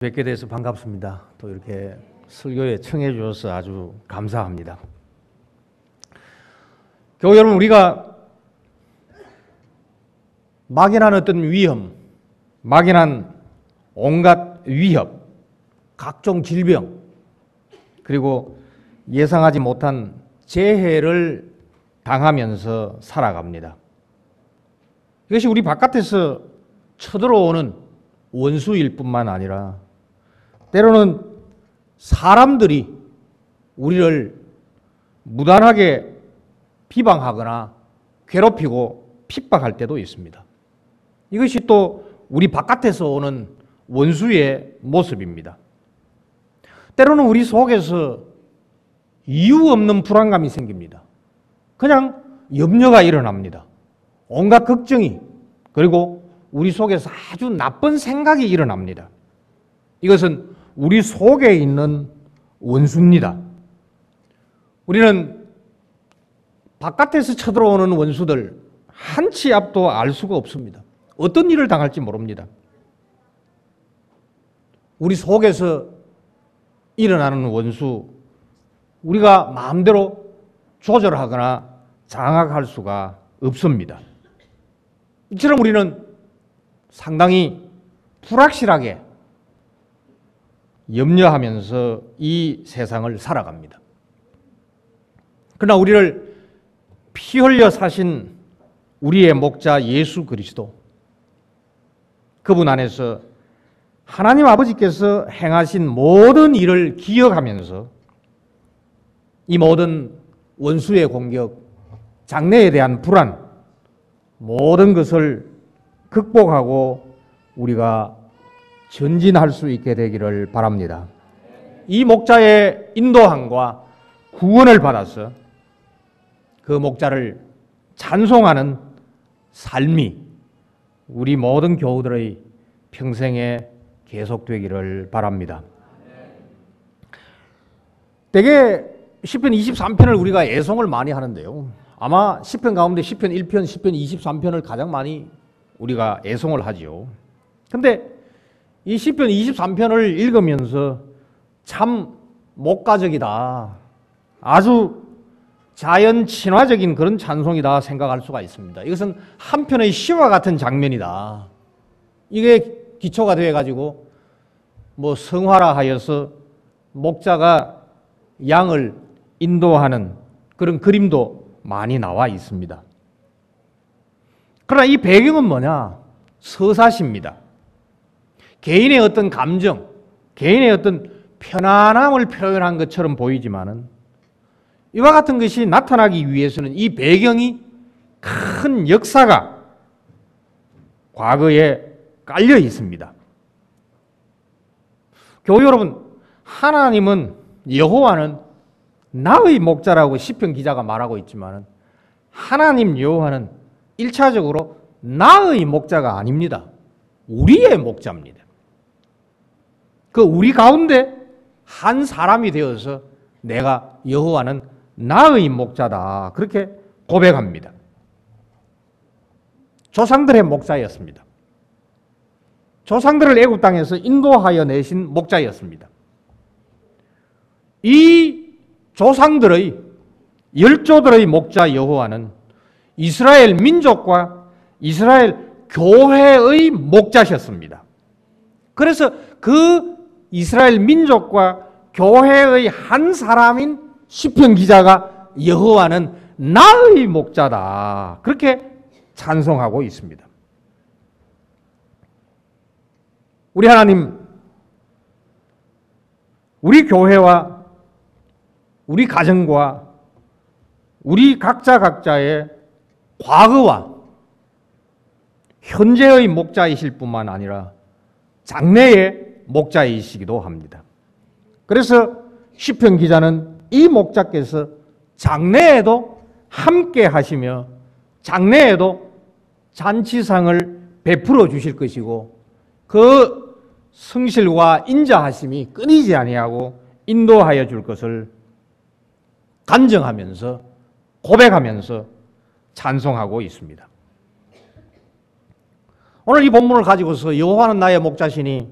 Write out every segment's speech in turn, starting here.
뵙게 돼서 반갑습니다. 또 이렇게 설교에 청해 주셔서 아주 감사합니다. 교회 여러분, 우리가 막연한 어떤 위험, 막연한 온갖 위협, 각종 질병, 그리고 예상하지 못한 재해를 당하면서 살아갑니다. 이것이 우리 바깥에서 쳐들어오는 원수일 뿐만 아니라 때로는 사람들이 우리를 무단하게 비방하거나 괴롭히고 핍박할 때도 있습니다. 이것이 또 우리 바깥에서 오는 원수의 모습입니다. 때로는 우리 속에서 이유 없는 불안감이 생깁니다. 그냥 염려가 일어납니다. 온갖 걱정이, 그리고 우리 속에서 아주 나쁜 생각이 일어납니다. 이것은 우리 속에 있는 원수입니다. 우리는 바깥에서 쳐들어오는 원수들 한 치 앞도 알 수가 없습니다. 어떤 일을 당할지 모릅니다. 우리 속에서 일어나는 원수, 우리가 마음대로 조절하거나 장악할 수가 없습니다. 이처럼 우리는 상당히 불확실하게 염려하면서 이 세상을 살아갑니다. 그러나 우리를 피 흘려 사신 우리의 목자 예수 그리스도, 그분 안에서 하나님 아버지께서 행하신 모든 일을 기억하면서 이 모든 원수의 공격, 장래에 대한 불안, 모든 것을 극복하고 우리가 전진할 수 있게 되기를 바랍니다. 이 목자의 인도함과 구원을 받아서 그 목자를 찬송하는 삶이 우리 모든 교우들의 평생에 계속되기를 바랍니다. 대개 시편 23편을 우리가 애송을 많이 하는데요. 아마 시편 가운데 시편 1편, 시편 23편을 가장 많이 우리가 애송을 하지요. 근데 이 시편 23편을 읽으면서 참 목가적이다, 아주 자연 친화적인 그런 찬송이다 생각할 수가 있습니다. 이것은 한편의 시와 같은 장면이다. 이게 기초가 되어가지고 뭐 성화라 하여서 목자가 양을 인도하는 그런 그림도 많이 나와 있습니다. 그러나 이 배경은 뭐냐? 서사시입니다. 개인의 어떤 감정, 개인의 어떤 편안함을 표현한 것처럼 보이지만은 이와 같은 것이 나타나기 위해서는 이 배경이 큰 역사가 과거에 깔려 있습니다. 교우 여러분, 하나님은, 여호와는 나의 목자라고 시편 기자가 말하고 있지만 하나님 여호와는 1차적으로 나의 목자가 아닙니다. 우리의 목자입니다. 그 우리 가운데 한 사람이 되어서 내가 여호와는 나의 목자다, 그렇게 고백합니다. 조상들의 목자였습니다. 조상들을 애굽 땅에서 인도하여 내신 목자였습니다. 이 조상들의, 열조들의 목자 여호와는 이스라엘 민족과 이스라엘 교회의 목자셨습니다. 그래서 그 이스라엘 민족과 교회의 한 사람인 시편 기자가 여호와는 나의 목자다, 그렇게 찬송하고 있습니다. 우리 하나님, 우리 교회와 우리 가정과 우리 각자의 과거와 현재의 목자이실 뿐만 아니라 장래의 목자이시기도 합니다. 그래서 시편 기자는 이 목자께서 장래에도 함께 하시며 장래에도 잔치상을 베풀어 주실 것이고 그 성실과 인자하심이 끊이지 아니하고 인도하여 줄 것을 간증하면서 고백하면서 찬송하고 있습니다. 오늘 이 본문을 가지고서 여호와는 나의 목자시니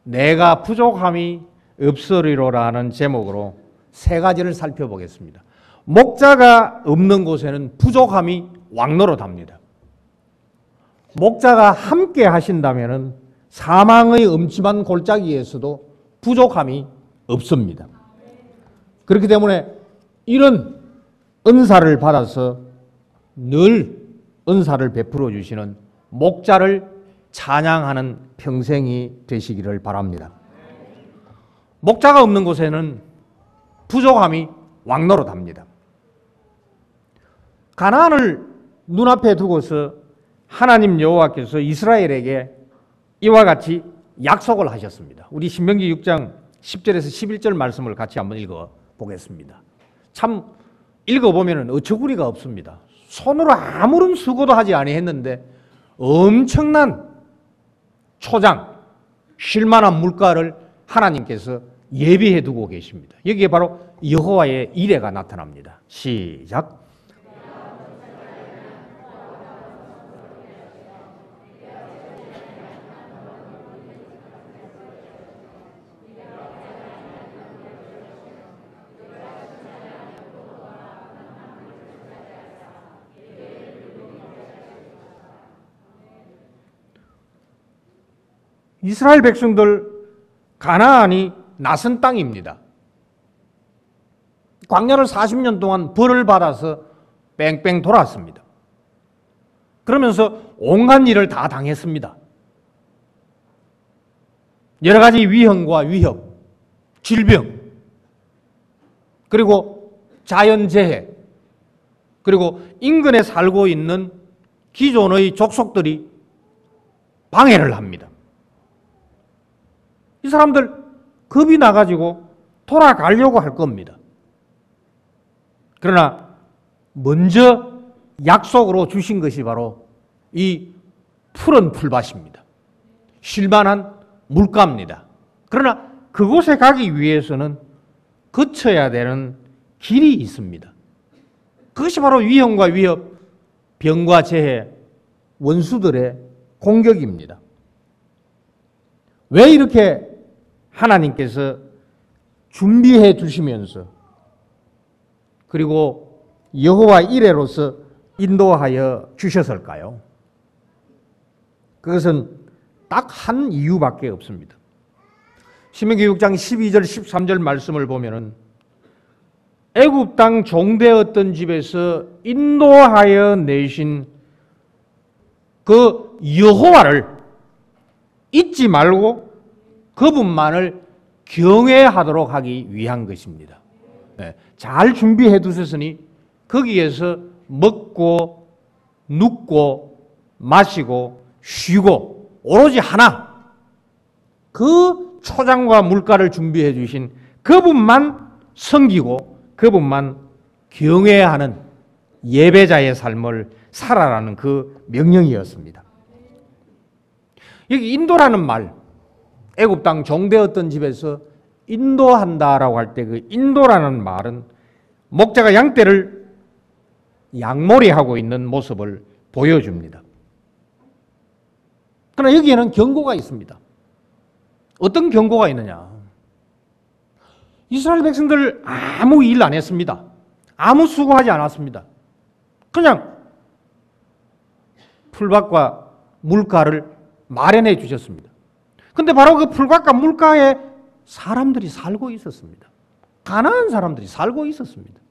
내가 부족함이 없으리로라는 제목으로 세 가지를 살펴보겠습니다. 목자가 없는 곳에는 부족함이 왕노릇합니다. 목자가 함께 하신다면 사망의 음침한 골짜기에서도 부족함이 없습니다. 그렇기 때문에 이런 은사를 받아서 늘 은사를 베풀어 주시는 목자를 찬양하는 평생이 되시기를 바랍니다. 목자가 없는 곳에는 부족함이 왕노릇합니다. 가나안을 눈앞에 두고서 하나님 여호와께서 이스라엘에게 이와 같이 약속을 하셨습니다. 우리 신명기 6장 10절에서 11절 말씀을 같이 한번 읽어보겠습니다. 참 읽어보면 어처구니가 없습니다. 손으로 아무런 수고도 하지 아니했는데 엄청난 초장, 쉴만한 물가를 하나님께서 예비해 두고 계십니다. 여기에 바로 여호와의 이레가 나타납니다. 시작. 이스라엘 백성들 가나안이 낯선 땅입니다. 광야를 40년 동안 벌을 받아서 뺑뺑 돌았습니다. 그러면서 온갖 일을 다 당했습니다. 여러 가지 위험과 위협, 질병, 그리고 자연재해, 그리고 인근에 살고 있는 기존의 족속들이 방해를 합니다. 이 사람들 겁이 나가지고 돌아가려고 할 겁니다. 그러나 먼저 약속으로 주신 것이 바로 이 푸른 풀밭입니다. 쉴만한 물가입니다. 그러나 그곳에 가기 위해서는 거쳐야 되는 길이 있습니다. 그것이 바로 위험과 위협, 병과 재해, 원수들의 공격입니다. 왜 이렇게 하나님께서 준비해 주시면서 그리고 여호와 이레로서 인도하여 주셨을까요? 그것은 딱 한 이유밖에 없습니다. 신명기 6장 12절 13절 말씀을 보면은 애굽 땅 종되었던 집에서 인도하여 내신 그 여호와를 잊지 말고 그분만을 경외하도록 하기 위한 것입니다. 잘 준비해 두셨으니 거기에서 먹고 눕고 마시고 쉬고 오로지 하나, 그 초장과 물가를 준비해 주신 그분만 섬기고 그분만 경외하는 예배자의 삶을 살아라는 그 명령이었습니다. 여기 인도라는 말, 애굽 땅 종되었던 집에서 인도한다라고 할 때 그 인도라는 말은 목자가 양떼를 양몰이하고 있는 모습을 보여줍니다. 그러나 여기에는 경고가 있습니다. 어떤 경고가 있느냐? 이스라엘 백성들 아무 일 안 했습니다. 아무 수고하지 않았습니다. 그냥 풀밭과 물가를 마련해 주셨습니다. 근데 바로 그 풀밭과 물가에 사람들이 살고 있었습니다. 가나안 사람들이 살고 있었습니다.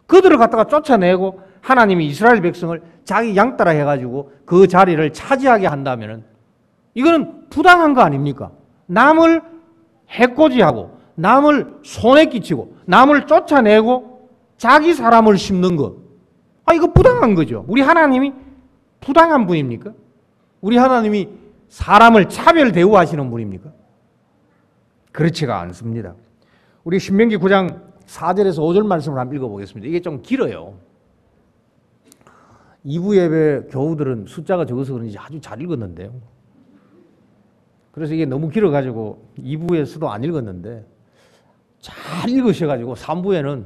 그들을 갖다가 쫓아내고 하나님이 이스라엘 백성을 자기 양 따라 해가지고 그 자리를 차지하게 한다면 이거는 부당한 거 아닙니까? 남을 해코지하고 남을 손에 끼치고 남을 쫓아내고 자기 사람을 심는 거, 이거 부당한 거죠. 우리 하나님이 부당한 분입니까? 우리 하나님이 사람을 차별 대우하시는 분입니까? 그렇지가 않습니다. 우리 신명기 9장 4절에서 5절 말씀을 한번 읽어보겠습니다. 이게 좀 길어요. 2부 예배 교우들은 숫자가 적어서 그런지 아주 잘 읽었는데요. 그래서 이게 너무 길어가지고 2부에서도 안 읽었는데 잘 읽으셔가지고 3부에는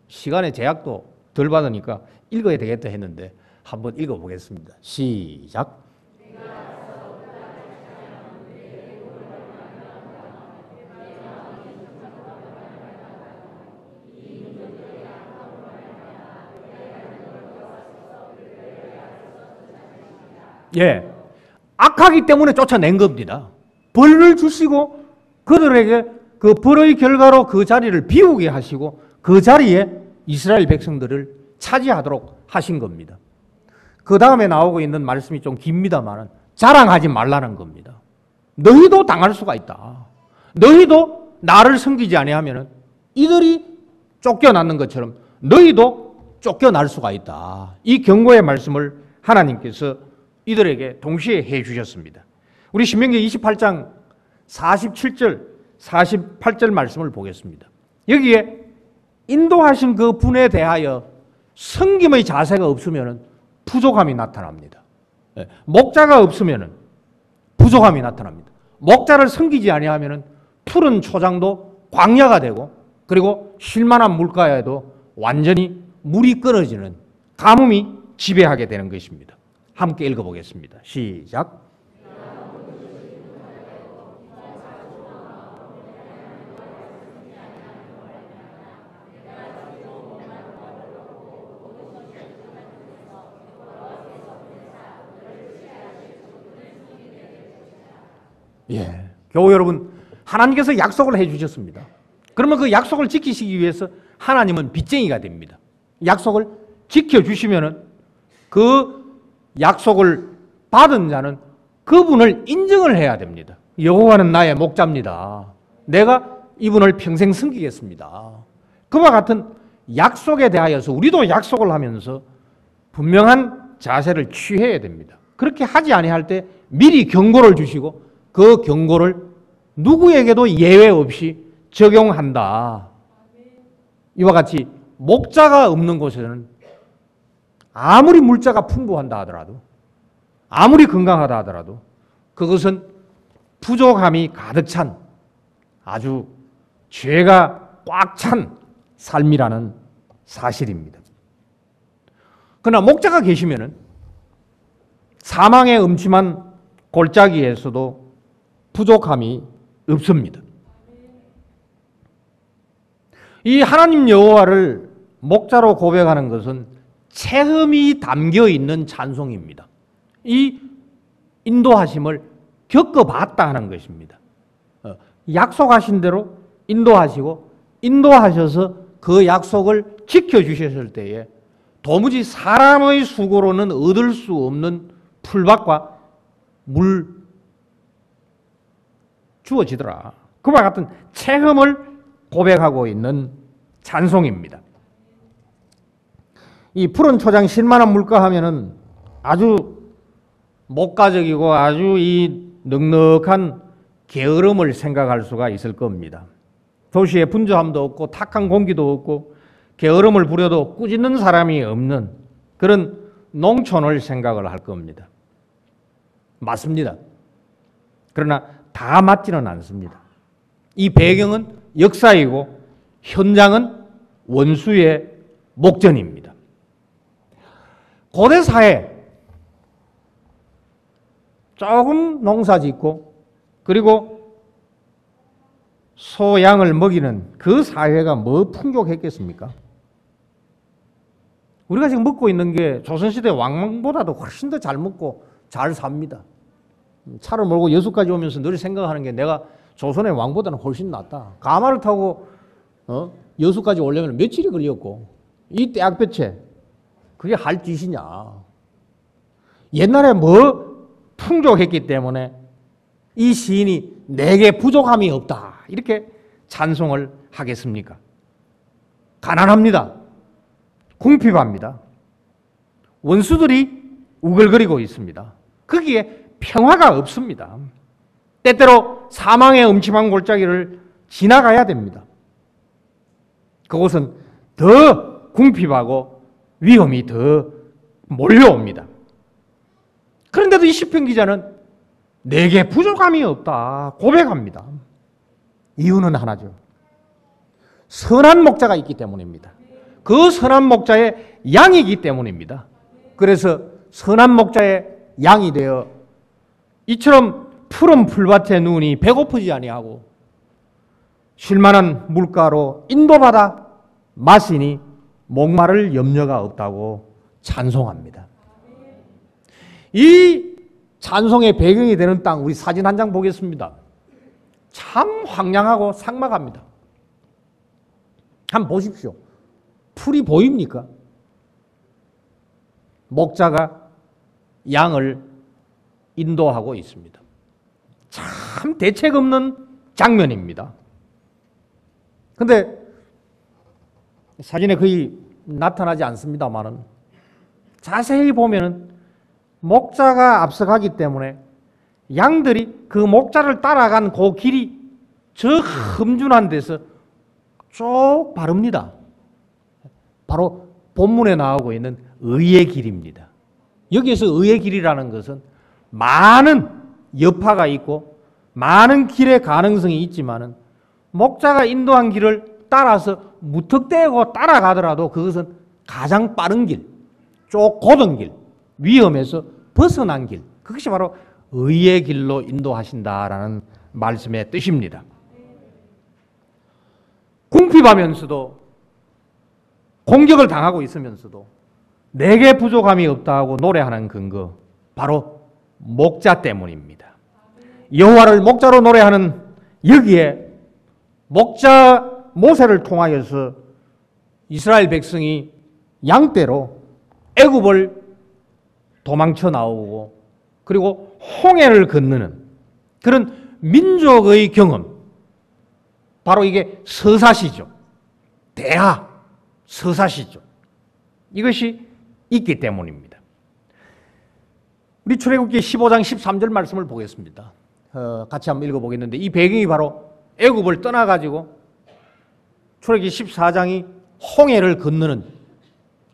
시간의 제약도 덜 받으니까 읽어야 되겠다 했는데 한번 읽어보겠습니다. 시작. 예, 악하기 때문에 쫓아낸 겁니다. 벌을 주시고 그들에게 그 벌의 결과로 그 자리를 비우게 하시고 그 자리에 이스라엘 백성들을 차지하도록 하신 겁니다. 그 다음에 나오고 있는 말씀이 좀 깁니다만 자랑하지 말라는 겁니다. 너희도 당할 수가 있다. 너희도 나를 섬기지 아니하면 이들이 쫓겨나는 것처럼 너희도 쫓겨날 수가 있다. 이 경고의 말씀을 하나님께서 이들에게 동시에 해 주셨습니다. 우리 신명기 28장 47절, 48절 말씀을 보겠습니다. 여기에 인도하신 그 분에 대하여 섬김의 자세가 없으면 부족함이 나타납니다. 목자가 없으면 부족함이 나타납니다. 목자를 섬기지 아니하면 푸른 초장도 광야가 되고 그리고 쉴만한 물가에도 완전히 물이 끊어지는 가뭄이 지배하게 되는 것입니다. 함께 읽어보겠습니다. 시작. 예, 교우 여러분, 하나님께서 약속을 해주셨습니다. 그러면 그 약속을 지키시기 위해서 하나님은 빚쟁이가 됩니다. 약속을 지켜주시면 그 약속을 받은 자는 그분을 인정을 해야 됩니다. 여호와는 나의 목자입니다. 내가 이분을 평생 섬기겠습니다. 그와 같은 약속에 대하여서 우리도 약속을 하면서 분명한 자세를 취해야 됩니다. 그렇게 하지 아니할 때 미리 경고를 주시고 그 경고를 누구에게도 예외 없이 적용한다. 이와 같이 목자가 없는 곳에는 아무리 물자가 풍부한다 하더라도 아무리 건강하다 하더라도 그것은 부족함이 가득 찬 아주 죄가 꽉 찬 삶이라는 사실입니다. 그러나 목자가 계시면은 사망의 음침한 골짜기에서도 부족함이 없습니다. 이 하나님 여호와를 목자로 고백하는 것은 체험이 담겨 있는 찬송입니다. 이 인도하심을 겪어봤다 하는 것입니다. 약속하신 대로 인도하시고 인도하셔서 그 약속을 지켜주셨을 때에 도무지 사람의 수고로는 얻을 수 없는 풀밭과 물 주어지더라. 그와 같은 체험을 고백하고 있는 찬송입니다. 이 푸른 초장 쉴만한 물가 하면은 아주 목가적이고 아주 이 넉넉한 게으름을 생각할 수가 있을 겁니다. 도시에 분주함도 없고 탁한 공기도 없고 게으름을 부려도 꾸짖는 사람이 없는 그런 농촌을 생각을 할 겁니다. 맞습니다. 그러나 다 맞지는 않습니다. 이 배경은 역사이고 현장은 원수의 목전입니다. 고대 사회 조금 농사 짓고 그리고 소, 양을 먹이는 그 사회가 뭐 풍족했겠습니까? 우리가 지금 먹고 있는 게 조선시대 왕보다도 훨씬 더 잘 먹고 잘 삽니다. 차를 몰고 여수까지 오면서 늘 생각하는 게 내가 조선의 왕보다는 훨씬 낫다. 가마를 타고 여수까지 오려면 며칠이 걸렸고 이 떼약볕에 그게 할 짓이냐. 옛날에 뭐 풍족했기 때문에 이 시인이 내게 부족함이 없다 이렇게 찬송을 하겠습니까? 가난합니다. 궁핍합니다. 원수들이 우글거리고 있습니다. 거기에 평화가 없습니다. 때때로 사망의 음침한 골짜기를 지나가야 됩니다. 그곳은 더 궁핍하고 위험이 더 몰려옵니다. 그런데도 이 시편 기자는 내게 부족함이 없다 고백합니다. 이유는 하나죠. 선한 목자가 있기 때문입니다. 그 선한 목자의 양이기 때문입니다. 그래서 선한 목자의 양이 되어 이처럼 푸른 풀밭에 누우니 배고프지 아니하고 쉴만한 물가로 인도받아 마시니 목마를 염려가 없다고 찬송합니다. 이 찬송의 배경이 되는 땅, 우리 사진 한 장 보겠습니다. 참 황량하고 삭막합니다. 한번 보십시오. 풀이 보입니까? 목자가 양을 인도하고 있습니다. 참 대책 없는 장면입니다. 근데 사진에 거의 나타나지 않습니다만은 자세히 보면은 목자가 앞서가기 때문에 양들이 그 목자를 따라간 그 길이 저 험준한 데서 쭉 바릅니다. 바로 본문에 나오고 있는 의의 길입니다. 여기에서 의의 길이라는 것은 많은 여파가 있고 많은 길의 가능성이 있지만은 목자가 인도한 길을 따라서 무턱대고 따라가더라도 그것은 가장 빠른 길, 쭉 곧은 길, 위험에서 벗어난 길, 그것이 바로 의의 길로 인도하신다라는 말씀의 뜻입니다. 궁핍하면서도 공격을 당하고 있으면서도 내게 부족함이 없다고 노래하는 근거, 바로 목자 때문입니다. 여호와를 목자로 노래하는 여기에 목자 모세를 통하여서 이스라엘 백성이 양떼로 애굽을 도망쳐 나오고 그리고 홍해를 건너는 그런 민족의 경험, 바로 이게 서사시죠. 대하 서사시죠. 이것이 있기 때문입니다. 우리 출애굽기 15장 13절 말씀을 보겠습니다. 같이 한번 읽어보겠는데 이 배경이 바로 애굽을 떠나가지고 출애굽기 14장이 홍해를 건너는,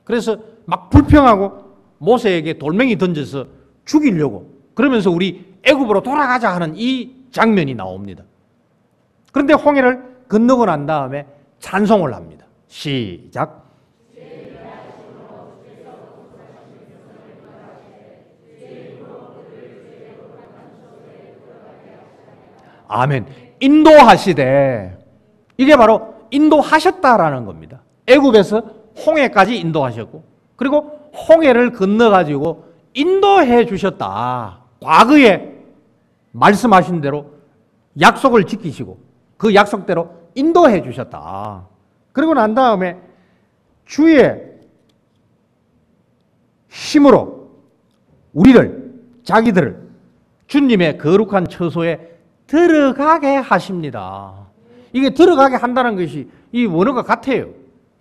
그래서 막 불평하고 모세에게 돌멩이 던져서 죽이려고 그러면서 우리 애굽으로 돌아가자 하는 이 장면이 나옵니다. 그런데 홍해를 건너고 난 다음에 찬송을 합니다. 시작. 아멘. 인도하시되, 이게 바로 인도하셨다라는 겁니다. 애굽에서 홍해까지 인도하셨고 그리고 홍해를 건너가지고 인도해 주셨다. 과거에 말씀하신 대로 약속을 지키시고 그 약속대로 인도해 주셨다. 그리고 난 다음에 주의 힘으로 우리를, 자기들을 주님의 거룩한 처소에 들어가게 하십니다. 이게 들어가게 한다는 것이 이 원어가 같아요.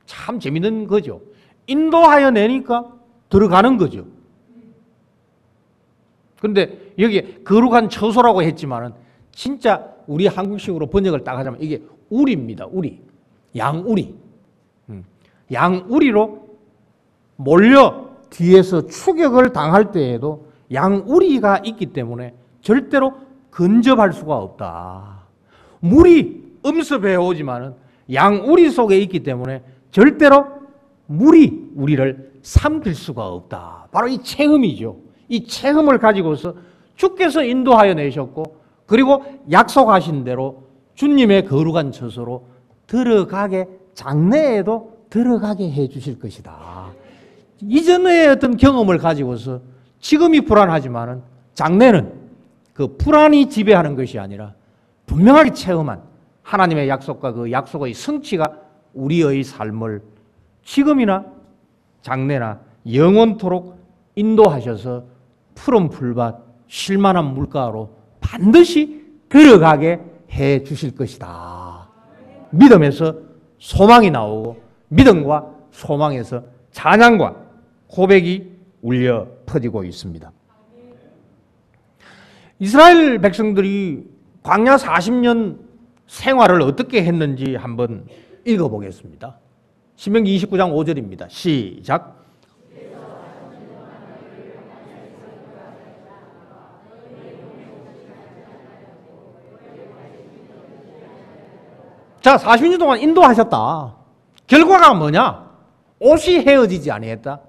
참 재밌는 거죠. 인도하여 내니까 들어가는 거죠. 그런데 여기에 거룩한 처소라고 했지만은 진짜 우리 한국식으로 번역을 딱 하자면 이게 우리입니다. 우리. 양우리. 양우리로 몰려 뒤에서 추격을 당할 때에도 양우리가 있기 때문에 절대로 근접할 수가 없다. 물이 엄습해 오지만은 양우리 속에 있기 때문에 절대로 물이 우리를 삼킬 수가 없다. 바로 이 체험이죠. 이 체험을 가지고서 주께서 인도하여 내셨고 그리고 약속하신 대로 주님의 거룩한 처소로 들어가게, 장래에도 들어가게 해 주실 것이다. 이전의 어떤 경험을 가지고서 지금이 불안하지만은 장래는 그 불안이 지배하는 것이 아니라 분명하게 체험한 하나님의 약속과 그 약속의 성취가 우리의 삶을 지금이나 장래나 영원토록 인도하셔서 푸른 풀밭, 쉴만한 물가로 반드시 들어가게 해 주실 것이다. 믿음에서 소망이 나오고 믿음과 소망에서 찬양과 고백이 울려 퍼지고 있습니다. 이스라엘 백성들이 광야 40년 생활을 어떻게 했는지 한번 읽어보겠습니다. 신명기 29장 5절입니다. 시작. 자, 40년 동안 인도하셨다. 결과가 뭐냐? 옷이 헤어지지 아니했다.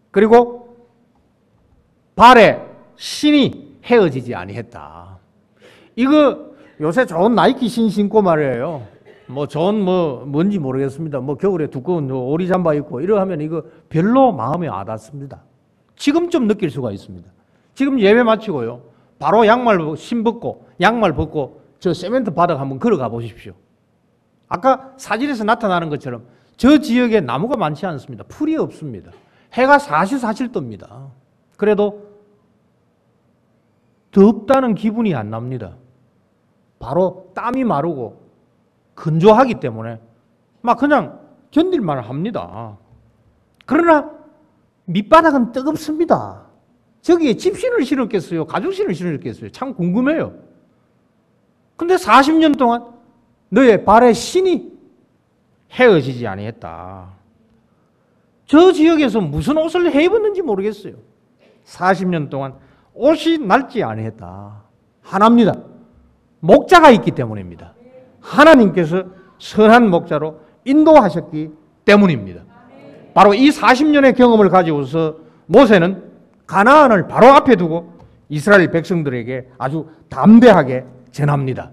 그리고 발에 신이 헤어지지 아니했다. 이거 요새 좋은 나이키 신 신고 말이에요. 뭔지 모르겠습니다. 겨울에 두꺼운 오리 잠바 입고 이러하면 이거 별로 마음에 와닿습니다. 지금 좀 느낄 수가 있습니다. 지금 예배 마치고요. 바로 양말 신벗고 양말 벗고 저 세멘트 바닥 한번 걸어가 보십시오. 아까 사진에서 나타나는 것처럼 저 지역에 나무가 많지 않습니다. 풀이 없습니다. 해가 사시사실 뜹니다. 그래도 덥다는 기분이 안 납니다. 바로 땀이 마르고 건조하기 때문에 막 그냥 견딜만 합니다. 그러나 밑바닥은 뜨겁습니다. 저기에 집신을 실었겠어요? 가죽신을 실었겠어요? 참 궁금해요. 근데 40년 동안 너의 발의 신이 헤어지지 아니했다. 저 지역에서 무슨 옷을 해 입었는지 모르겠어요. 40년 동안 옷이 낡지 아니했다. 하나입니다. 목자가 있기 때문입니다. 하나님께서 선한 목자로 인도하셨기 때문입니다. 바로 이 40년의 경험을 가지고서 모세는 가나안을 바로 앞에 두고 이스라엘 백성들에게 아주 담대하게 전합니다.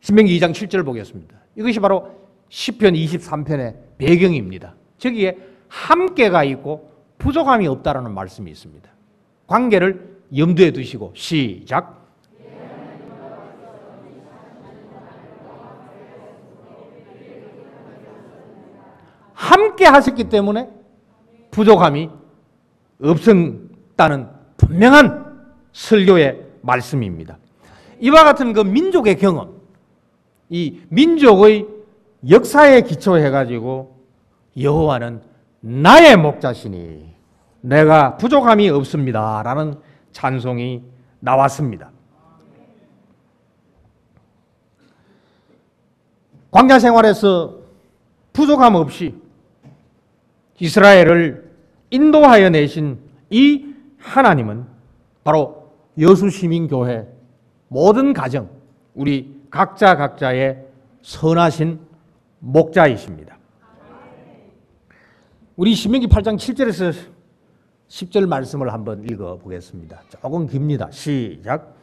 신명기 2장 7절 보겠습니다. 이것이 바로 시편 23편의 배경입니다. 저기에 함께가 있고 부족함이 없다라는 말씀이 있습니다. 관계를 염두에 두시고 시작. 함께 하셨기 때문에 부족함이 없었다는 분명한 설교의 말씀입니다. 이와 같은 그 민족의 경험, 이 민족의 역사에 기초해가지고 여호와는 나의 목자시니 내가 부족함이 없습니다 라는 찬송이 나왔습니다. 광야 생활에서 부족함 없이 이스라엘을 인도하여 내신 이 하나님은 바로 여수시민교회 모든 가정, 우리 각자의 선하신 목자이십니다. 우리 신명기 8장 7절에서 10절 말씀을 한번 읽어보겠습니다. 조금 깁니다. 시작.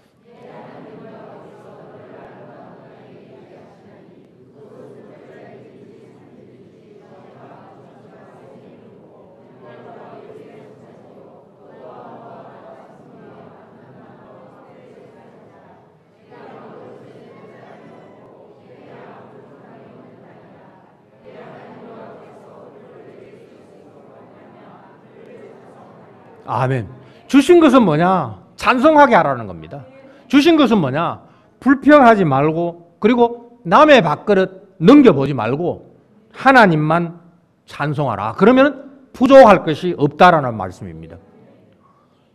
아멘. 주신 것은 뭐냐? 찬송하게 하라는 겁니다. 주신 것은 뭐냐? 불평하지 말고 그리고 남의 밥그릇 넘겨보지 말고 하나님만 찬송하라. 그러면 부족할 것이 없다라는 말씀입니다.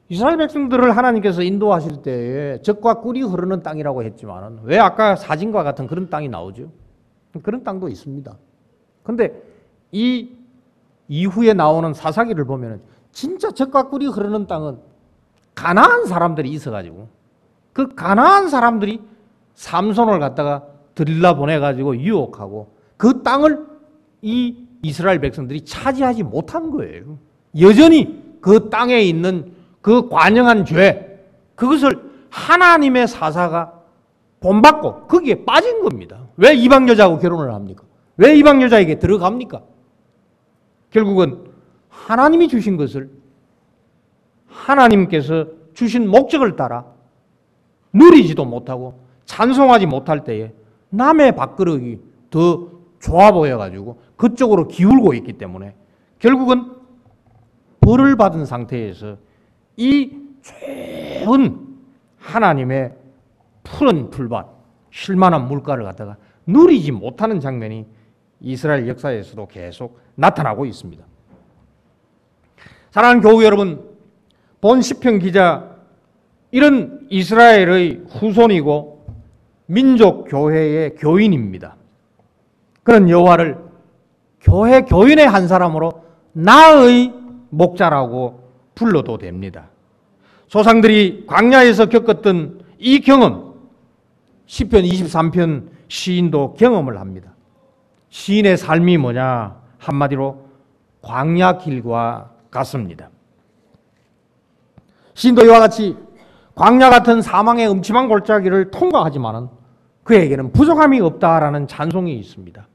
이스라엘 백성들을 하나님께서 인도하실 때에 젖과 꿀이 흐르는 땅이라고 했지만 왜 아까 사진과 같은 그런 땅이 나오죠? 그런 땅도 있습니다. 그런데 이 이후에 나오는 사사기를 보면 진짜 젖과 꿀이 흐르는 땅은 가나안 사람들이 있어가지고 그 가나안 사람들이 삼손을 갖다가 들일라 보내가지고 유혹하고 그 땅을 이 이스라엘 백성들이 차지하지 못한 거예요. 여전히 그 땅에 있는 그 관영한 죄, 그것을 하나님의 사사가 본받고 거기에 빠진 겁니다. 왜 이방 여자하고 결혼을 합니까? 왜 이방 여자에게 들어갑니까? 결국은 하나님이 주신 것을 하나님께서 주신 목적을 따라 누리지도 못하고 찬송하지 못할 때에 남의 밥그릇이 더 좋아 보여가지고 그쪽으로 기울고 있기 때문에 결국은 벌을 받은 상태에서 이 좋은 하나님의 푸른 풀밭, 쉴만한 물가를 갖다가 누리지 못하는 장면이 이스라엘 역사에서도 계속 나타나고 있습니다. 사랑하는 교우 여러분, 본 시편 기자 이런 이스라엘의 후손이고 민족 교회의 교인입니다. 그런 여호와를 교회 교인의 한 사람으로 나의 목자라고 불러도 됩니다. 조상들이 광야에서 겪었던 이 경험, 시편 23편 시인도 경험을 합니다. 시인의 삶이 뭐냐? 한마디로 광야 길과 같습니다. 시인도 이와 같이 광야 같은 사망의 음침한 골짜기를 통과하지만은 그에게는 부족함이 없다라는 찬송이 있습니다.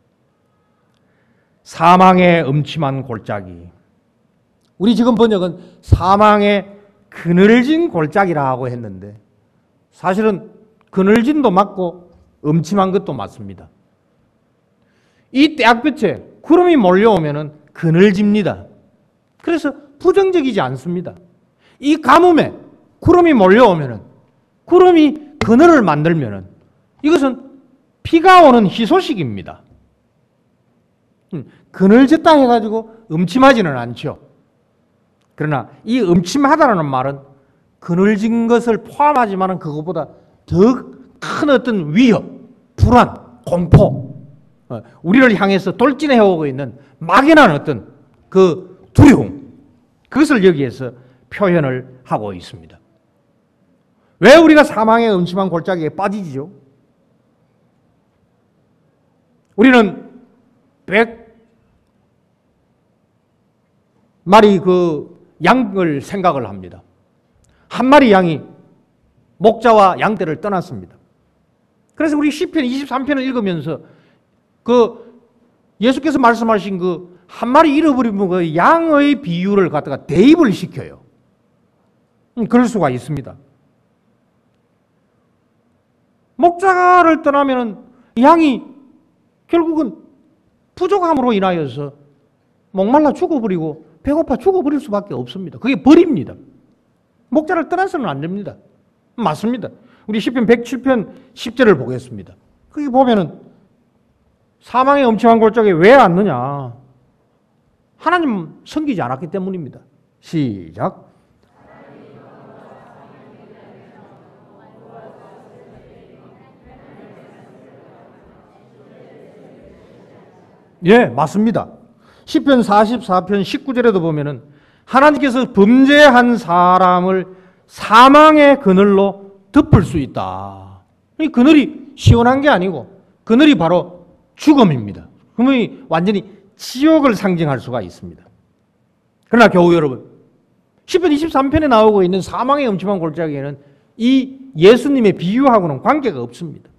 사망의 음침한 골짜기. 우리 지금 번역은 사망의 그늘진 골짜기라고 했는데 사실은 그늘진도 맞고 음침한 것도 맞습니다. 이 떼약볕에 구름이 몰려오면은 그늘집니다. 그래서 부정적이지 않습니다. 이 가뭄에 구름이 몰려오면은 구름이 그늘을 만들면은 이것은 비가 오는 희소식입니다. 그늘졌다 해가지고 음침하지는 않죠. 그러나 이 음침하다라는 말은 그늘진 것을 포함하지만 그것보다 더 큰 어떤 위협, 불안, 공포, 우리를 향해서 돌진해 오고 있는 막연한 어떤 그 두려움, 그것을 여기에서 표현을 하고 있습니다. 왜 우리가 사망의 음침한 골짜기에 빠지지요? 우리는 100마리 그 양을 생각을 합니다. 한 마리 양이 목자와 양떼를 떠났습니다. 그래서 우리 시편 23편을 읽으면서 그 예수께서 말씀하신 그 한 마리 잃어버리면 그 양의 비유를 갖다가 대입을 시켜요. 그럴 수가 있습니다. 목자를 떠나면 양이 결국은 부족함으로 인하여서 목말라 죽어버리고 배고파 죽어버릴 수밖에 없습니다. 그게 벌입니다. 목자를 떠나서는 안 됩니다. 맞습니다. 우리 시편 107편 10절을 보겠습니다. 거기 보면은 사망의 음침한 골짜기에 왜 왔느냐? 하나님 섬기지 않았기 때문입니다. 시작. 예, 맞습니다. 시편 44편 19절에도 보면은 하나님께서 범죄한 사람을 사망의 그늘로 덮을 수 있다. 이 그늘이 시원한 게 아니고 그늘이 바로 죽음입니다. 그러면 완전히 지옥을 상징할 수가 있습니다. 그러나 교우 여러분, 시편 23편에 나오고 있는 사망의 음침한 골짜기에는 이 예수님의 비유하고는 관계가 없습니다.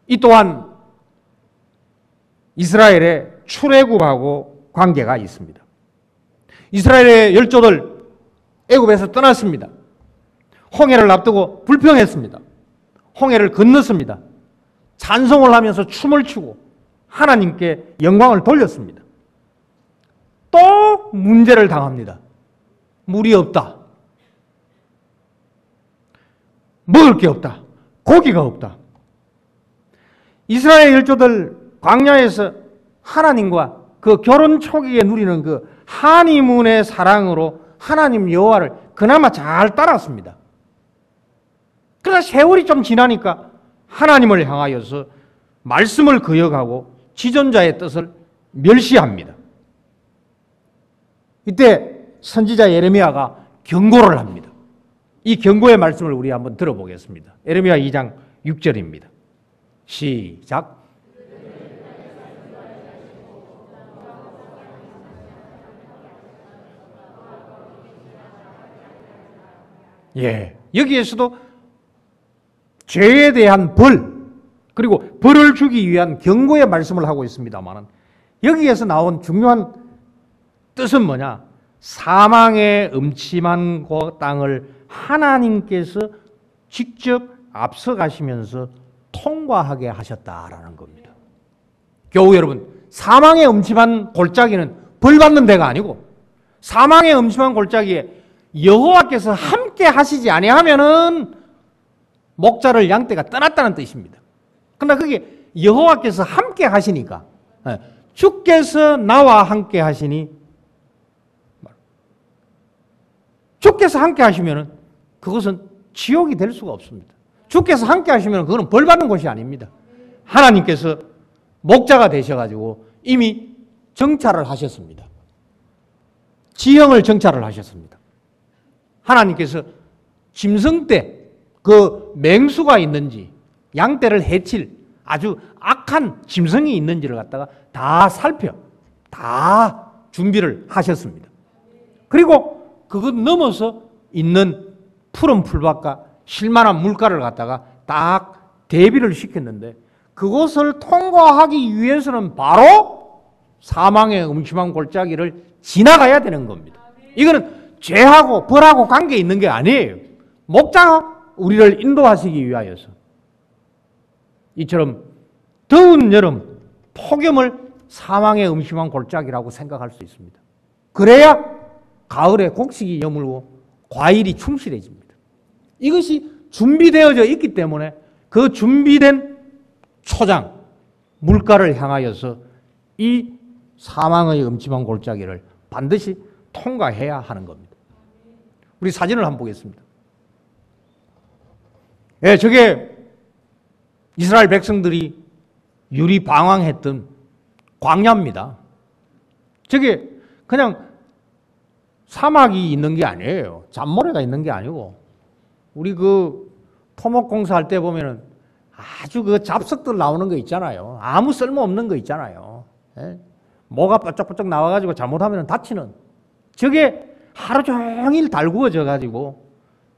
이 또한 이스라엘의 출애굽하고 관계가 있습니다. 이스라엘의 열조들 애굽에서 떠났습니다. 홍해를 앞두고 불평했습니다. 홍해를 건넜습니다. 찬송을 하면서 춤을 추고 하나님께 영광을 돌렸습니다. 또 문제를 당합니다. 물이 없다. 먹을 게 없다. 고기가 없다. 이스라엘 열조들 광야에서 하나님과 그 결혼 초기에 누리는 그 하니문의 사랑으로 하나님 여호와를 그나마 잘 따랐습니다. 그러나 세월이 좀 지나니까 하나님을 향하여서 말씀을 거역하고 지존자의 뜻을 멸시합니다. 이때 선지자 예레미야가 경고를 합니다. 이 경고의 말씀을 우리 한번 들어보겠습니다. 예레미야 2장 6절입니다. 시작. 예, 여기에서도 죄에 대한 벌, 그리고 벌을 주기 위한 경고의 말씀을 하고 있습니다만 여기에서 나온 중요한 뜻은 뭐냐? 사망의 음침한 그 땅을 하나님께서 직접 앞서가시면서 통과하게 하셨다라는 겁니다. 교우 여러분, 사망의 음침한 골짜기는 벌 받는 데가 아니고 사망의 음침한 골짜기에 여호와께서 함께 하시지 아니하면은 목자를 양떼가 떠났다는 뜻입니다. 그러나 그게 여호와께서 함께 하시니까 주께서 나와 함께 하시니 주께서 함께 하시면은 그것은 지옥이 될 수가 없습니다. 주께서 함께 하시면 그거는 벌 받는 것이 아닙니다. 하나님께서 목자가 되셔가지고 이미 정찰을 하셨습니다. 지형을 정찰을 하셨습니다. 하나님께서 짐승 때 그 맹수가 있는지 양떼를 해칠 아주 악한 짐승이 있는지를 갖다가 다 살펴 다 준비를 하셨습니다. 그리고 그것 넘어서 있는 푸른 풀밭과 실만한 물가를 갖다가 딱 대비를 시켰는데 그것을 통과하기 위해서는 바로 사망의 음침한 골짜기를 지나가야 되는 겁니다. 이거는 죄하고 벌하고 관계 있는 게 아니에요. 목자가 우리를 인도하시기 위하여서. 이처럼 더운 여름, 폭염을 사망의 음침한 골짜기라고 생각할 수 있습니다. 그래야 가을에 곡식이 여물고 과일이 충실해집니다. 이것이 준비되어져 있기 때문에 그 준비된 초장, 물가를 향하여서 이 사망의 음침한 골짜기를 반드시 통과해야 하는 겁니다. 우리 사진을 한번 보겠습니다. 예, 저게 이스라엘 백성들이 유리 방황했던 광야입니다. 저게 그냥 사막이 있는 게 아니에요. 잔모래가 있는 게 아니고, 우리 그 토목공사할 때 보면은 아주 그 잡석들 나오는 거 있잖아요. 아무 쓸모없는 거 있잖아요. 예? 뭐가 뾰족뾰족 나와가지고 잘못하면 다치는. 저게 하루 종일 달구어져 가지고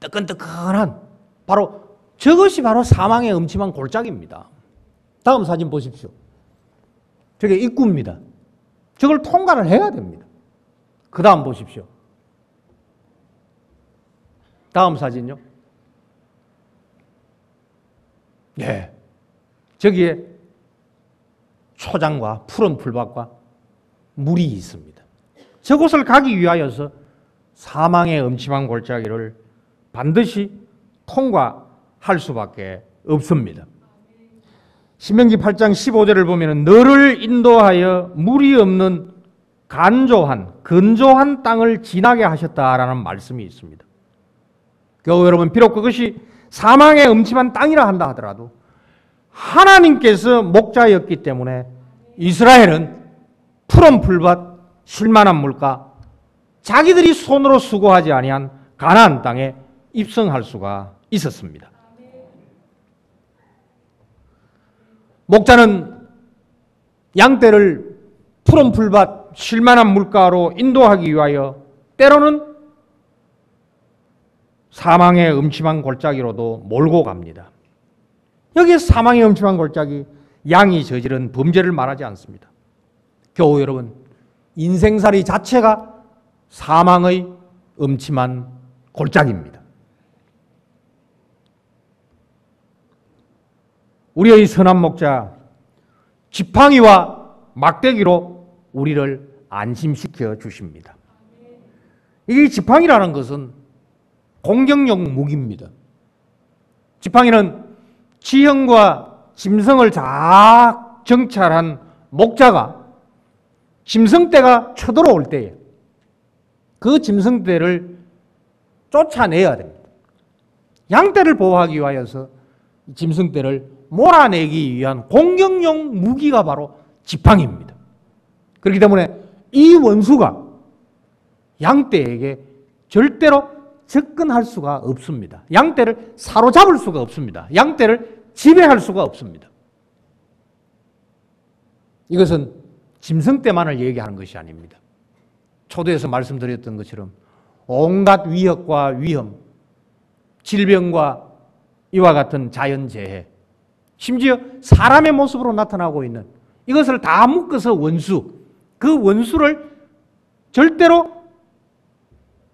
뜨끈뜨끈한, 바로 저것이 바로 사망의 음침한 골짜기입니다. 다음 사진 보십시오. 저게 입구입니다. 저걸 통과를 해야 됩니다. 그 다음 보십시오. 다음 사진요. 예. 저기에 초장과 푸른 풀밭과 물이 있습니다. 저곳을 가기 위하여서 사망의 음침한 골짜기를 반드시 통과할 수밖에 없습니다. 신명기 8장 15절을 보면 너를 인도하여 물이 없는 건조한 땅을 지나게 하셨다라는 말씀이 있습니다. 교우 여러분, 비록 그것이 사망의 음침한 땅이라 한다 하더라도 하나님께서 목자였기 때문에 이스라엘은 푸른 풀밭, 쉴만한 물가, 자기들이 손으로 수고하지 아니한 가나안 땅에 입성할 수가 있었습니다. 목자는 양떼를 푸른 풀밭, 쉴만한 물가로 인도하기 위하여 때로는 사망의 음침한 골짜기로도 몰고 갑니다. 여기에 사망의 음침한 골짜기, 양이 저지른 범죄를 말하지 않습니다. 교우 여러분, 인생살이 자체가 사망의 음침한 골짜기입니다. 우리의 선한 목자 지팡이와 막대기로 우리를 안심시켜 주십니다. 이 지팡이라는 것은 공격용 무기입니다. 지팡이는 지형과 짐승을 잘 정찰한 목자가 짐승떼가 쳐들어올 때에 그 짐승떼를 쫓아내야 됩니다. 양떼를 보호하기 위하여서 짐승떼를 몰아내기 위한 공격용 무기가 바로 지팡이입니다. 그렇기 때문에 이 원수가 양떼에게 절대로 접근할 수가 없습니다. 양떼를 사로잡을 수가 없습니다. 양떼를 지배할 수가 없습니다. 이것은 짐승떼만을 얘기하는 것이 아닙니다. 초대에서 말씀드렸던 것처럼 온갖 위협과 위험, 질병과 이와 같은 자연재해, 심지어 사람의 모습으로 나타나고 있는 이것을 다 묶어서 원수, 그 원수를 절대로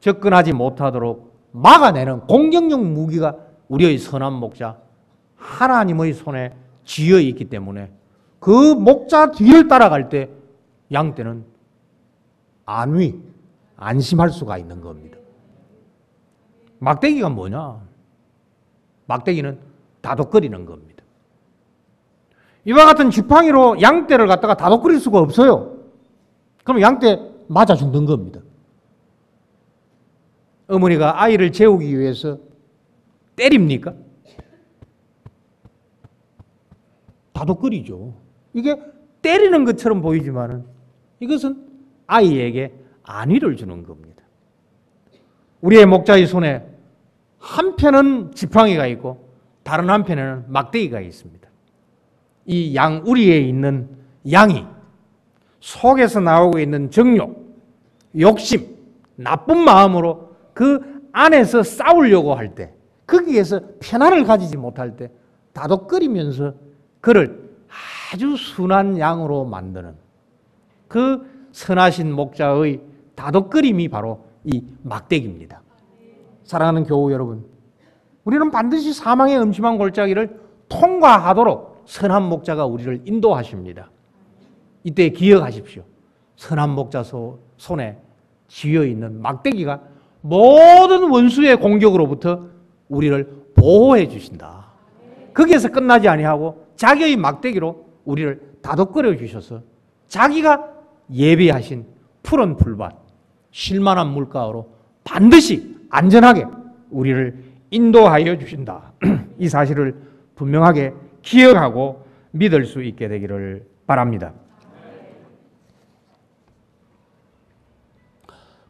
접근하지 못하도록 막아내는 공격용 무기가 우리의 선한 목자 하나님의 손에 쥐어 있기 때문에 그 목자 뒤를 따라갈 때 양떼는 안심할 수가 있는 겁니다. 막대기가 뭐냐? 막대기는 다독거리는 겁니다. 이와 같은 지팡이로 양떼를 갖다가 다독거릴 수가 없어요. 그럼 양떼 맞아 죽는 겁니다. 어머니가 아이를 재우기 위해서 때립니까? 다독거리죠. 이게 때리는 것처럼 보이지만은 이것은 아이에게 안위를 주는 겁니다. 우리의 목자의 손에 한편은 지팡이가 있고 다른 한편에는 막대기가 있습니다. 이 양우리에 있는 양이 속에서 나오고 있는 정욕, 욕심, 나쁜 마음으로 그 안에서 싸우려고 할 때, 거기에서 편안을 가지지 못할 때 다독거리면서 그를 아주 순한 양으로 만드는 그 선하신 목자의 다독거림이 바로 이 막대기입니다. 사랑하는 교우 여러분, 우리는 반드시 사망의 음침한 골짜기를 통과하도록 선한 목자가 우리를 인도하십니다. 이때 기억하십시오. 선한 목자 손에 쥐어있는 막대기가 모든 원수의 공격으로부터 우리를 보호해 주신다. 거기에서 끝나지 아니하고 자기의 막대기로 우리를 다독거려 주셔서 자기가 예비하신 푸른 풀밭, 쉴만한 물가로 반드시 안전하게 우리를 인도하여 주신다. 이 사실을 분명하게 기억하고 믿을 수 있게 되기를 바랍니다.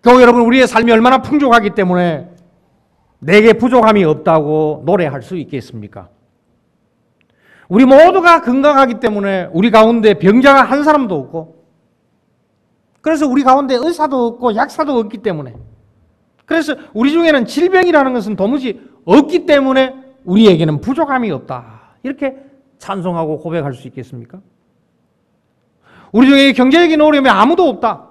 교우 여러분, 우리의 삶이 얼마나 풍족하기 때문에 내게 부족함이 없다고 노래할 수 있겠습니까? 우리 모두가 건강하기 때문에 우리 가운데 병자가 한 사람도 없고, 그래서 우리 가운데 의사도 없고 약사도 없기 때문에, 그래서 우리 중에는 질병이라는 것은 도무지 없기 때문에 우리에게는 부족함이 없다, 이렇게 찬송하고 고백할 수 있겠습니까? 우리 중에 경제적인 어려움이 아무도 없다,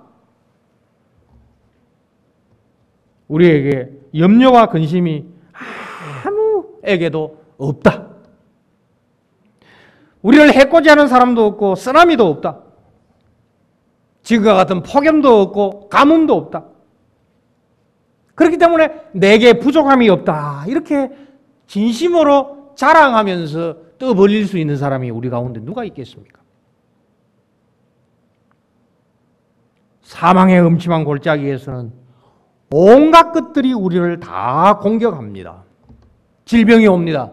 우리에게 염려와 근심이 아무에게도 없다, 우리를 해코지 하는 사람도 없고 쓰나미도 없다, 지금과 같은 폭염도 없고 가뭄도 없다, 그렇기 때문에 내게 부족함이 없다, 이렇게 진심으로 자랑하면서 떠벌릴 수 있는 사람이 우리 가운데 누가 있겠습니까? 사망의 음침한 골짜기에서는 온갖 것들이 우리를 다 공격합니다. 질병이 옵니다.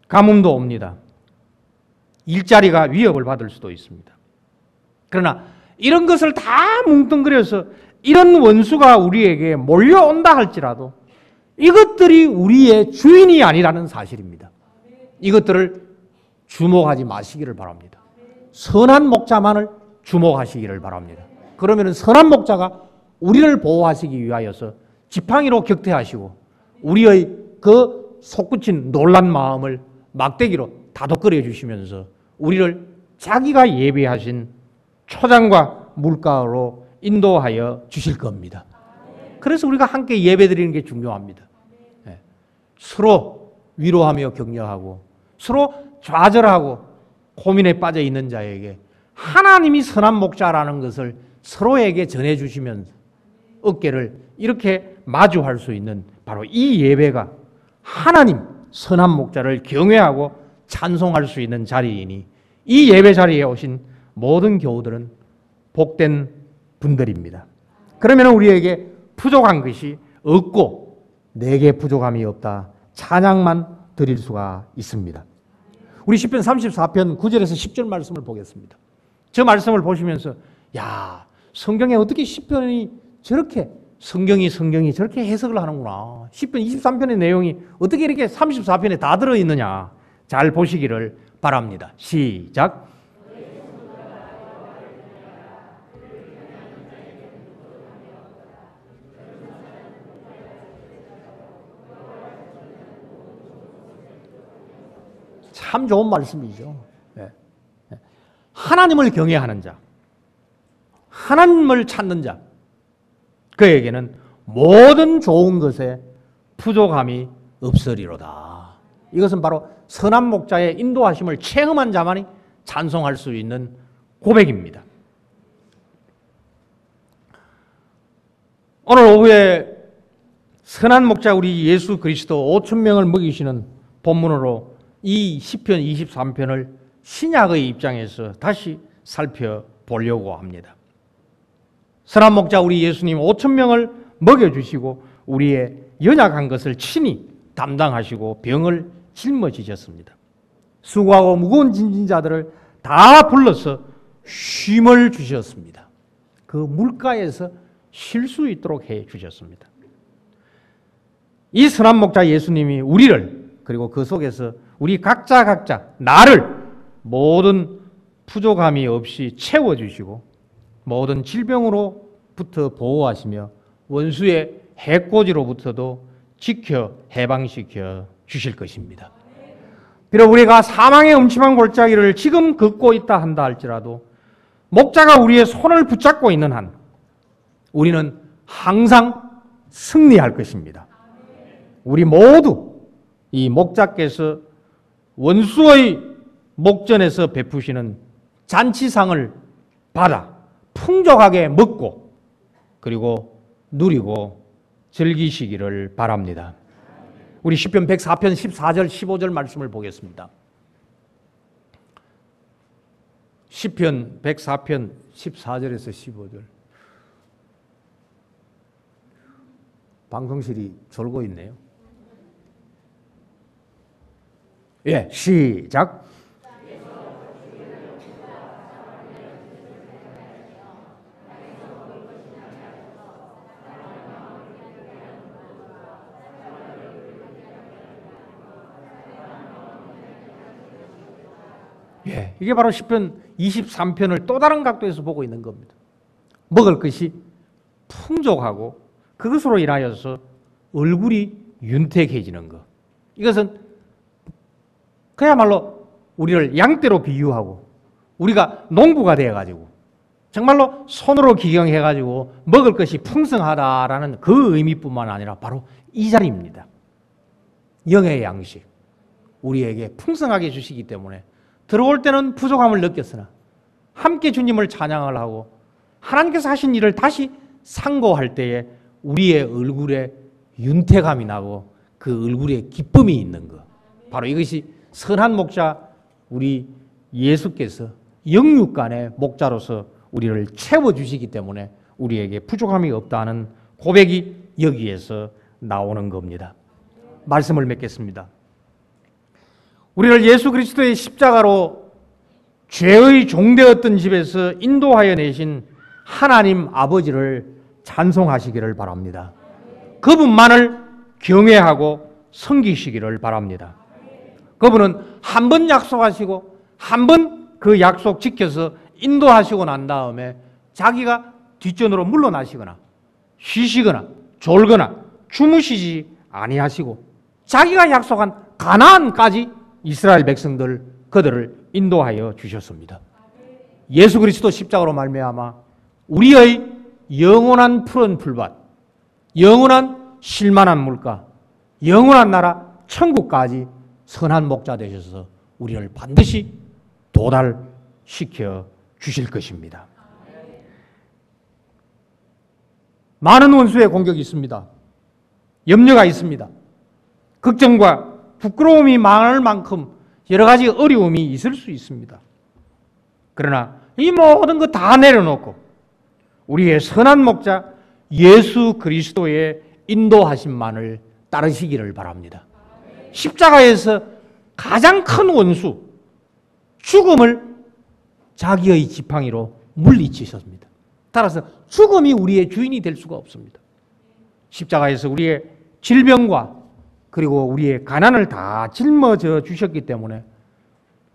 가뭄도 옵니다. 일자리가 위협을 받을 수도 있습니다. 그러나 이런 것을 다 뭉뚱그려서 이런 원수가 우리에게 몰려온다 할지라도 이것들이 우리의 주인이 아니라는 사실입니다. 이것들을 주목하지 마시기를 바랍니다. 선한 목자만을 주목하시기를 바랍니다. 그러면 선한 목자가 우리를 보호하시기 위하여서 지팡이로 격퇴하시고 우리의 그 솟구친 놀란 마음을 막대기로 다독거려 주시면서 우리를 자기가 예비하신 초장과 물가로 인도하여 주실 겁니다. 그래서 우리가 함께 예배드리는 게 중요합니다. 서로 위로하며 격려하고 서로 좌절하고 고민에 빠져 있는 자에게 하나님이 선한 목자라는 것을 서로에게 전해주시면 어깨를 이렇게 마주할 수 있는 바로 이 예배가 하나님 선한 목자를 경외하고 찬송할 수 있는 자리이니 이 예배 자리에 오신 모든 교우들은 복된 분들입니다. 그러면 우리에게 부족한 것이 없고 내게 부족함이 없다, 찬양만 드릴 수가 있습니다. 우리 시편 34편 9절에서 10절 말씀을 보겠습니다. 저 말씀을 보시면서 야, 성경에 어떻게 시편이 저렇게 성경이 저렇게 해석을 하는구나, 시편 23편의 내용이 어떻게 이렇게 34편에 다 들어있느냐, 잘 보시기를 바랍니다. 시작. 참 좋은 말씀이죠. 하나님을 경외하는 자, 하나님을 찾는 자, 그에게는 모든 좋은 것에 부족함이 없으리로다. 이것은 바로 선한 목자의 인도하심을 체험한 자만이 찬송할 수 있는 고백입니다. 오늘 오후에 선한 목자 우리 예수 그리스도 5,000명을 먹이시는 본문으로 이 시편 23편을 신약의 입장에서 다시 살펴보려고 합니다. 선한 목자 우리 예수님 5,000명을 먹여주시고 우리의 연약한 것을 친히 담당하시고 병을 짊어지셨습니다. 수고하고 무거운 짐진 자들을 다 불러서 쉼을 주셨습니다. 그 물가에서 쉴 수 있도록 해 주셨습니다. 이 선한 목자 예수님이 우리를, 그리고 그 속에서 우리 각자 나를 모든 부족함이 없이 채워주시고 모든 질병으로부터 보호하시며 원수의 해코지로부터도 지켜 해방시켜 주실 것입니다. 비록 우리가 사망의 음침한 골짜기를 지금 걷고 있다 한다 할지라도 목자가 우리의 손을 붙잡고 있는 한 우리는 항상 승리할 것입니다. 우리 모두 이 목자께서 원수의 목전에서 베푸시는 잔치상을 받아 풍족하게 먹고 그리고 누리고 즐기시기를 바랍니다. 우리 시편 104편 14절 15절 말씀을 보겠습니다. 시편 104편 14절에서 15절. 방송실이 졸고 있네요. 예, 시작. 예, 이게 바로 시편 23편을 또 다른 각도에서 보고 있는 겁니다. 먹을 것이 풍족하고 그것으로 인하여서 얼굴이 윤택해지는 것. 이것은 그야말로 우리를 양떼로 비유하고 우리가 농부가 되어가지고 정말로 손으로 기경해가지고 먹을 것이 풍성하다라는 그 의미뿐만 아니라 바로 이 자리입니다. 영의 양식. 우리에게 풍성하게 주시기 때문에 들어올 때는 부족함을 느꼈으나 함께 주님을 찬양을 하고 하나님께서 하신 일을 다시 상고할 때에 우리의 얼굴에 윤택함이 나고 그 얼굴에 기쁨이 있는 것. 바로 이것이 선한 목자 우리 예수께서 영육간의 목자로서 우리를 채워주시기 때문에 우리에게 부족함이 없다는 고백이 여기에서 나오는 겁니다. 말씀을 맺겠습니다. 우리를 예수 그리스도의 십자가로 죄의 종되었던 집에서 인도하여 내신 하나님 아버지를 찬송하시기를 바랍니다. 그분만을 경외하고 섬기시기를 바랍니다. 그분은 한 번 약속하시고 한 번 그 약속 지켜서 인도하시고 난 다음에 자기가 뒷전으로 물러나시거나 쉬시거나 졸거나 주무시지 아니하시고 자기가 약속한 가나안까지 이스라엘 백성들 그들을 인도하여 주셨습니다. 예수 그리스도 십자가로 말미암아 우리의 영원한 푸른 풀밭, 영원한 쉴만한 물가, 영원한 나라 천국까지 선한 목자 되셔서 우리를 반드시 도달시켜 주실 것입니다. 많은 원수의 공격이 있습니다. 염려가 있습니다. 걱정과 부끄러움이 많을 만큼 여러 가지 어려움이 있을 수 있습니다. 그러나 이 모든 것 다 내려놓고 우리의 선한 목자 예수 그리스도의 인도하심만을 따르시기를 바랍니다. 십자가에서 가장 큰 원수 죽음을 자기의 지팡이로 물리치셨습니다. 따라서 죽음이 우리의 주인이 될 수가 없습니다. 십자가에서 우리의 질병과 그리고 우리의 가난을 다 짊어져 주셨기 때문에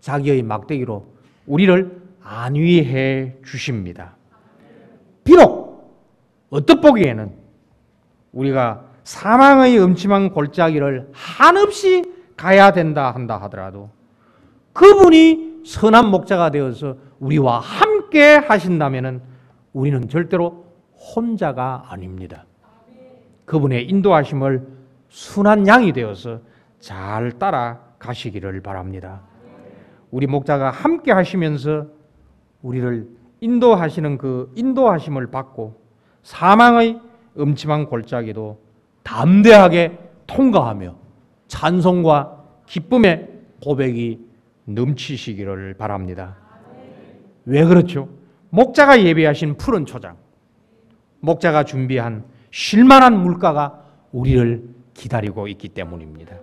자기의 막대기로 우리를 안위해 주십니다. 비록 어떻보기에는 우리가 사망의 음침한 골짜기를 한없이 가야 된다 한다 하더라도 그분이 선한 목자가 되어서 우리와 함께 하신다면 우리는 절대로 혼자가 아닙니다. 그분의 인도하심을 순한 양이 되어서 잘 따라가시기를 바랍니다. 우리 목자가 함께 하시면서 우리를 인도하시는 그 인도하심을 받고 사망의 음침한 골짜기도 담대하게 통과하며 찬송과 기쁨의 고백이 넘치시기를 바랍니다. 왜 그렇죠? 목자가 예비하신 푸른 초장, 목자가 준비한 쉴만한 물가가 우리를 기다리고 있기 때문입니다.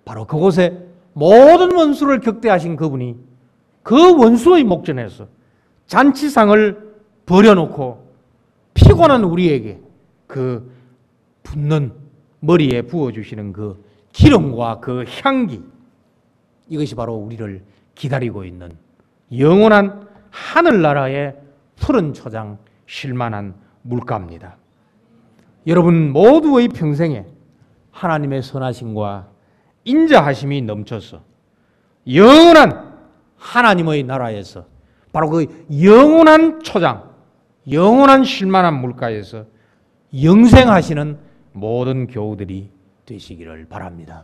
바로 그곳에 모든 원수를 격대하신 그분이 그 원수의 목전에서 잔치상을 버려놓고 피곤한 우리에게 그 붓는 머리에 부어주시는 그 기름과 그 향기, 이것이 바로 우리를 기다리고 있는 영원한 하늘나라의 푸른 초장 쉴만한 물가입니다. 여러분 모두의 평생에 하나님의 선하심과 인자하심이 넘쳐서 영원한 하나님의 나라에서 바로 그 영원한 초장, 영원한 쉴만한 물가에서 영생하시는 모든 교우들이 되시기를 바랍니다.